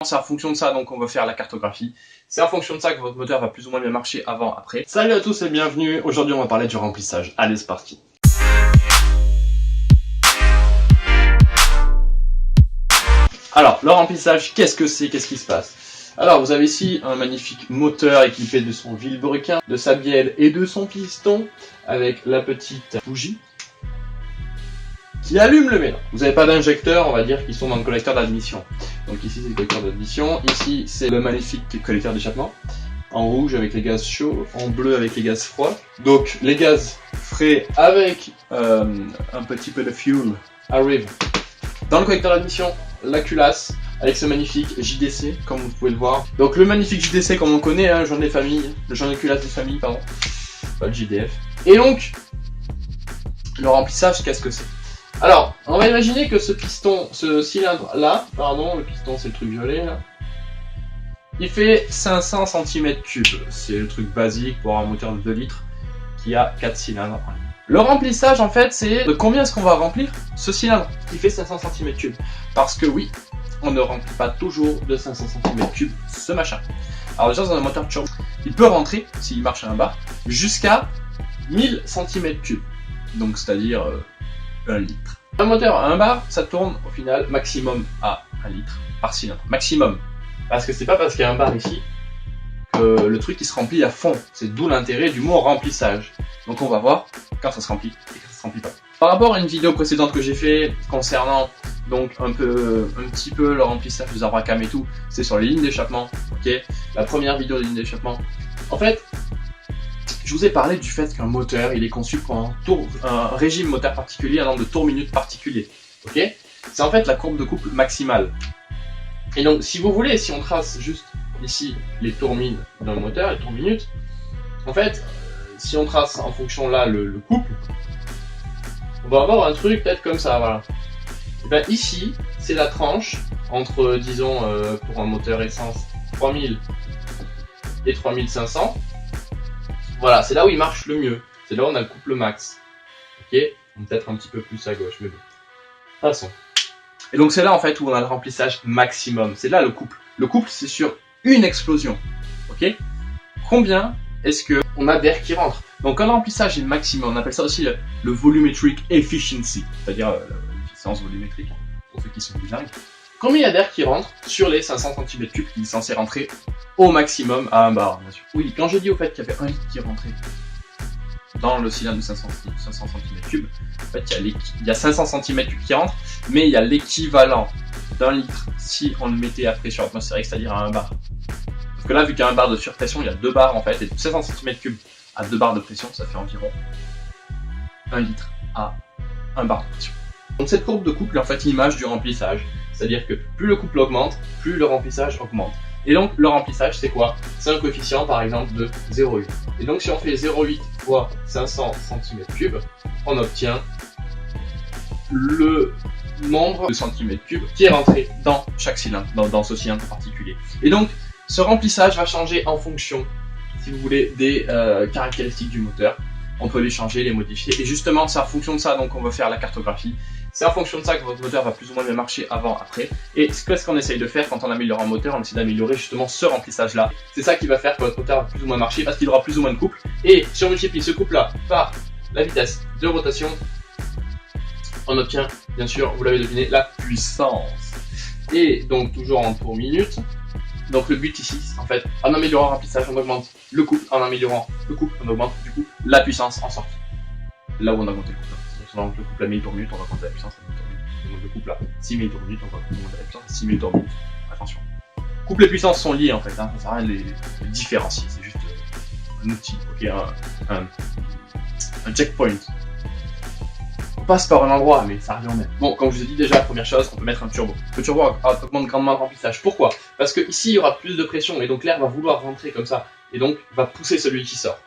C'est en fonction de ça donc on va faire la cartographie. C'est en fonction de ça que votre moteur va plus ou moins bien marcher avant, après. Salut à tous et bienvenue. Aujourd'hui on va parler du remplissage. Allez, c'est parti. Alors, le remplissage, qu'est-ce que c'est? Qu'est-ce qui se passe? Alors, vous avez ici un magnifique moteur équipé de son vilebrequin, de sa bielle et de son piston, avec la petite bougie qui allume le mélange. Vous n'avez pas d'injecteur, on va dire, qui sont dans le collecteur d'admission. Donc ici, c'est le collecteur d'admission. Ici, c'est le magnifique collecteur d'échappement. En rouge avec les gaz chauds, en bleu avec les gaz froids. Donc, les gaz frais avec un petit peu de fuel arrivent dans le collecteur d'admission, la culasse, avec ce magnifique JDC, comme vous pouvez le voir. Donc, le magnifique JDC, comme on connaît, hein, joint des familles, le joint de culasse des familles, pardon. Pas le JDF. Et donc, le remplissage, qu'est-ce que c'est? Alors, on va imaginer que ce piston, ce cylindre-là, pardon, le piston c'est le truc violet là, il fait 500 cm3. C'est le truc basique pour un moteur de 2 litres qui a 4 cylindres. Le remplissage en fait, c'est de combien est-ce qu'on va remplir ce cylindre qui fait 500 cm3. Parce que oui, on ne remplit pas toujours de 500 cm3 ce machin. Alors déjà dans un moteur turbo, il peut rentrer, s'il marche à un bar, jusqu'à 1000 cm3. Donc c'est-à-dire 1 litre. Un moteur à 1 bar, ça tourne au final maximum à 1 litre par cylindre. Maximum. Parce que c'est pas parce qu'il y a un bar ici que le truc il se remplit à fond. C'est d'où l'intérêt du mot remplissage. Donc on va voir quand ça se remplit et quand ça se remplit pas. Par rapport à une vidéo précédente que j'ai fait concernant donc un petit peu le remplissage des arbres à cam et tout, c'est sur les lignes d'échappement. Ok, la première vidéo des lignes d'échappement. En fait, je vous ai parlé du fait qu'un moteur, il est conçu pour un régime moteur particulier, un nombre de tours minutes particulier. Ok, c'est en fait la courbe de couple maximale. Et donc, si vous voulez, si on trace juste ici les tours min d'un moteur, les tours minutes, en fait, si on trace en fonction là le couple, on va avoir un truc peut-être comme ça, voilà. Et bien ici, c'est la tranche entre, disons, pour un moteur essence, 3000 et 3500. Voilà, c'est là où il marche le mieux. C'est là où on a le couple max. Ok, peut-être un petit peu plus à gauche, mais bon. Passons. Et donc c'est là en fait où on a le remplissage maximum. C'est là le couple. Le couple, c'est sur une explosion. Ok. Combien est-ce que on a d'air qui rentre? Donc quand le remplissage est maximum, on appelle ça aussi le volumetric efficiency, c'est-à-dire l'efficience volumétrique, pour ceux qui sont bilingues. Combien il y a d'air qui rentre sur les 500 cm3 qui est censé rentrer au maximum à un bar, bien sûr. Oui, quand je dis au fait qu'il y avait 1 litre qui rentrait dans le cylindre de 500 cm3, en fait il y a 500 cm3 qui rentrent, mais il y a l'équivalent d'un litre si on le mettait à pression atmosphérique, c'est-à-dire à un bar. Parce que là, vu qu'il y a un bar de surpression, il y a 2 bars en fait, et 500 cm3 à 2 bars de pression, ça fait environ 1 litre à 1 bar de pression. Donc cette courbe de couple est en fait l'image du remplissage. C'est-à-dire que plus le couple augmente, plus le remplissage augmente. Et donc le remplissage c'est quoi? C'est un coefficient par exemple de 0,8. Et donc si on fait 0,8 fois 500 cm3, on obtient le nombre de centimètres cubes qui est rentré dans chaque cylindre, dans ce cylindre particulier. Et donc ce remplissage va changer en fonction, si vous voulez, des caractéristiques du moteur. On peut les changer, les modifier. Et justement c'est en fonction de ça donc on va faire la cartographie. C'est en fonction de ça que votre moteur va plus ou moins bien marcher avant, après. Et qu'est-ce qu'on essaye de faire quand on améliore un moteur? On essaie d'améliorer justement ce remplissage-là. C'est ça qui va faire que votre moteur va plus ou moins marcher parce qu'il aura plus ou moins de couple. Et si on multiplie ce couple-là par la vitesse de rotation, on obtient, bien sûr, vous l'avez deviné, la puissance. Et donc toujours en tours minutes. Donc le but ici, en fait, en améliorant le remplissage, on augmente le couple. En améliorant le couple, on augmente du coup la puissance en sortie. Là où on a augmenté le couple. Donc le couple à 1000 tours minutes, on va augmenter la puissance à 1000 tours minutes. Donc le couple à 6000 tours minutes, on va augmenter la puissance à 6000 tours minutes. Attention. Couple et puissance sont liés en fait, hein. Ça sert à rien de les différencier, c'est juste un outil, ok, un checkpoint. On passe par un endroit, mais ça revient au même. Bon, comme je vous ai dit déjà, première chose, on peut mettre un turbo. Le turbo augmente grandement le remplissage. Pourquoi? Parce que ici il y aura plus de pression et donc l'air va vouloir rentrer comme ça et donc va pousser celui qui sort.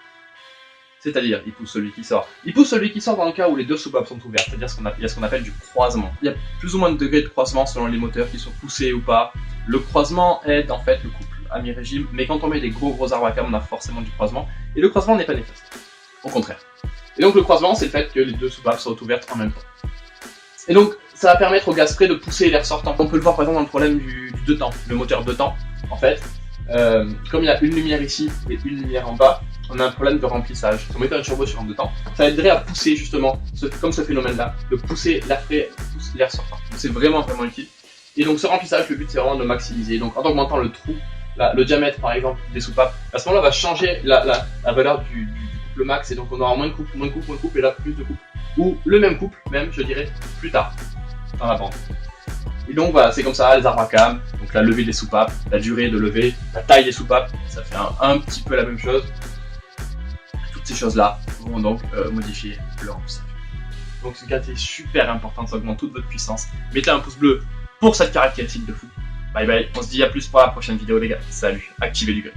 C'est-à-dire, il pousse celui qui sort. Il pousse celui qui sort dans le cas où les deux soupapes sont ouvertes, c'est-à-dire il y a ce qu'on appelle du croisement. Il y a plus ou moins de degrés de croisement selon les moteurs qui sont poussés ou pas. Le croisement aide en fait le couple à mi-régime, mais quand on met des gros arbres à cam, on a forcément du croisement. Et le croisement n'est pas néfaste. Au contraire. Et donc le croisement, c'est le fait que les deux soupapes soient ouvertes en même temps. Et donc, ça va permettre au gaz frais de pousser l'air sortant. On peut le voir par exemple dans le problème du deux temps, le moteur deux temps. En fait, comme il y a une lumière ici et une lumière en bas, on a un problème de remplissage. Si on mettait un turbo sur un deux temps, ça aiderait à pousser justement, comme ce phénomène-là, de pousser l'air frais, pousser l'air sortant. Donc c'est vraiment utile. Et donc ce remplissage, le but c'est vraiment de le maximiser. Donc en augmentant le trou, le diamètre par exemple des soupapes, à ce moment-là on va changer la valeur du couple max, et donc on aura moins de couple, et là plus de couple. Ou le même couple, même je dirais, plus tard dans la bande. Et donc voilà, c'est comme ça, les arbres à cam, donc la levée des soupapes, la durée de levée, la taille des soupapes, ça fait un petit peu la même chose. Toutes ces choses-là vont donc modifier le remplissage. Donc ce cas est super important, ça augmente toute votre puissance. Mettez un pouce bleu pour cette caractéristique de fou. Bye bye, on se dit à plus pour la prochaine vidéo les gars. Salut, activez du gré.